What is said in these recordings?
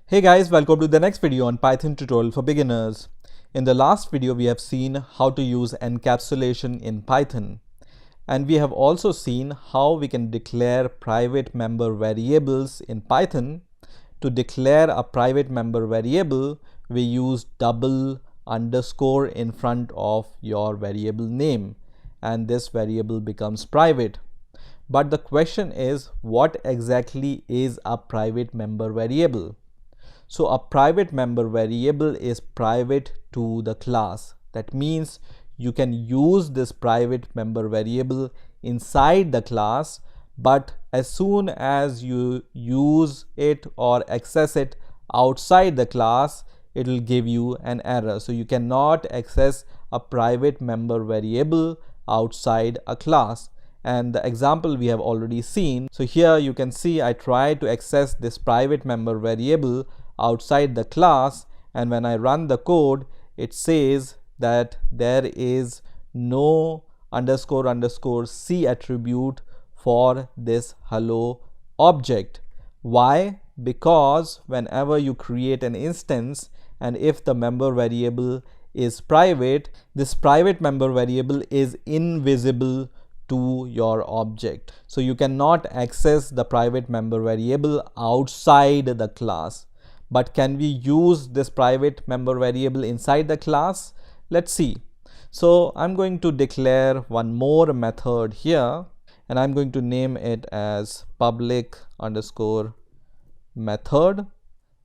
Hey guys, welcome to the next video on Python tutorial for beginners. In the last video, we have seen how to use encapsulation in Python. And we have also seen how we can declare private member variables in Python. To declare a private member variable, we use double underscore in front of your variable name, and this variable becomes private. But the question is, what exactly is a private member variable? So a private member variable is private to the class. That means you can use this private member variable inside the class, but as soon as you use it or access it outside the class, it will give you an error. So you cannot access a private member variable outside a class. And the example we have already seen. So here you can see I try to access this private member variable outside the class, and when I run the code, it says that there is no underscore underscore C attribute for this hello object. Why? Because whenever you create an instance and if the member variable is private, this private member variable is invisible to your object. So you cannot access the private member variable outside the class. But can we use this private member variable inside the class? Let's see. So I'm going to declare one more method here, and I'm going to name it as public underscore method.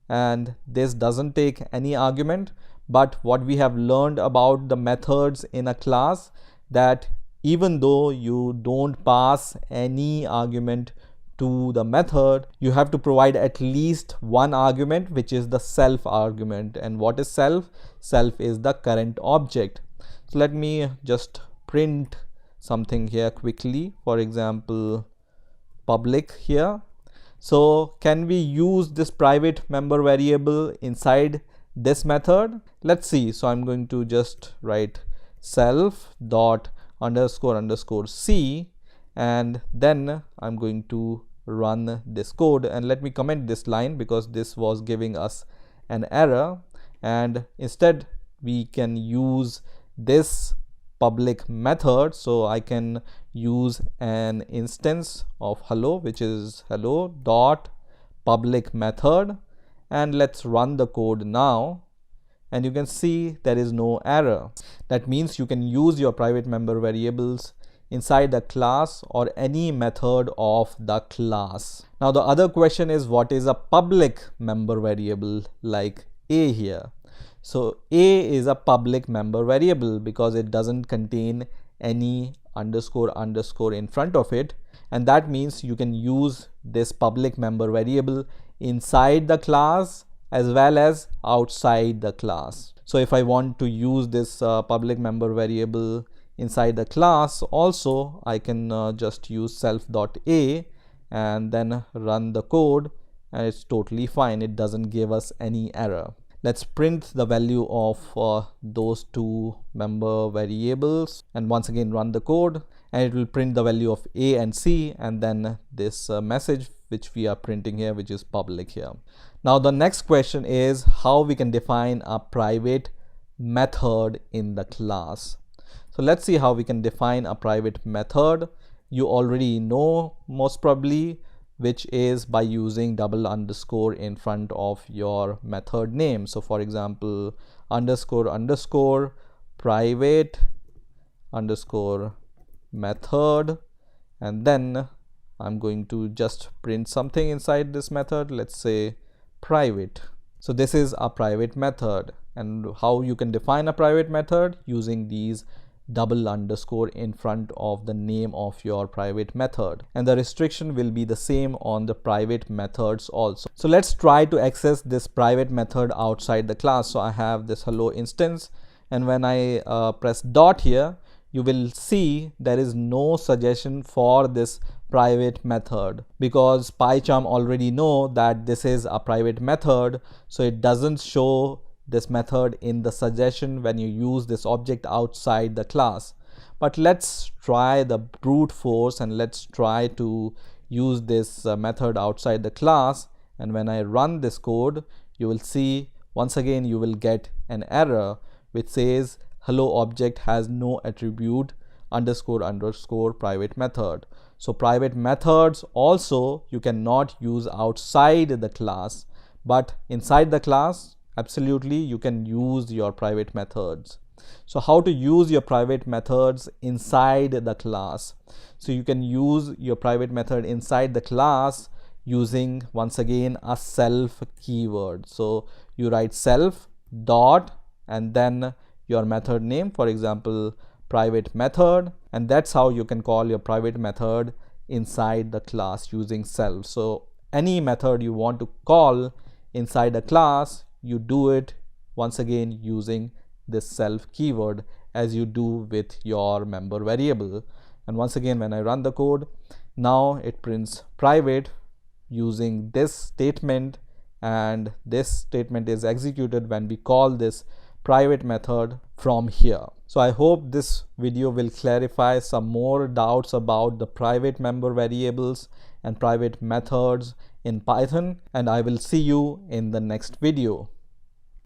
And this doesn't take any argument, but what we have learned about the methods in a class, that even though you don't pass any argument to the method, you have to provide at least one argument, which is the self argument. And what is self? Self is the current object. So let me just print something here quickly. For example, public here. So can we use this private member variable inside this method? Let's see. So I'm going to just write self dot underscore underscore C, and then I'm going to run this code. And let me comment this line because this was giving us an error, and instead we can use this public method. So I can use an instance of hello, which is hello dot public method, and let's run the code now. And you can see there is no error. That means you can use your private member variables inside the class or any method of the class. Now the other question is, what is a public member variable like A here? So A is a public member variable because it doesn't contain any underscore underscore in front of it, and that means you can use this public member variable inside the class as well as outside the class. So if I want to use this public member variable inside the class also, I can just use self.a and then run the code, and it's totally fine. It doesn't give us any error. Let's print the value of those two member variables, and once again run the code, and it will print the value of A and C, and then this message which we are printing here, which is public here. Now the next question is how we can define a private method in the class. So let's see how we can define a private method. You already know most probably, which is by using double underscore in front of your method name. So for example, underscore underscore private underscore method, and then I'm going to just print something inside this method. Let's say private. So this is a private method. And how you can define a private method? Using these double underscore in front of the name of your private method, and the restriction will be the same on the private methods also. So let's try to access this private method outside the class. So I have this hello instance, and when I press dot here, you will see there is no suggestion for this private method because PyCharm already know that this is a private method, so it doesn't show this method in the suggestion when you use this object outside the class. But let's try the brute force and let's try to use this method outside the class, and when I run this code, you will see once again you will get an error which says hello object has no attribute __ private method. So private methods also you cannot use outside the class, but inside the class absolutely you can use your private methods. So how to use your private methods inside the class? So you can use your private method inside the class using once again a self keyword. So you write self dot and then your method name, for example private method, and that's how you can call your private method inside the class using self. So any method you want to call inside a class, you do it once again using this self keyword as you do with your member variable. And once again when I run the code, now it prints private using this statement, and this statement is executed when we call this private method from here. So I hope this video will clarify some more doubts about the private member variables and private methods in Python, and I will see you in the next video.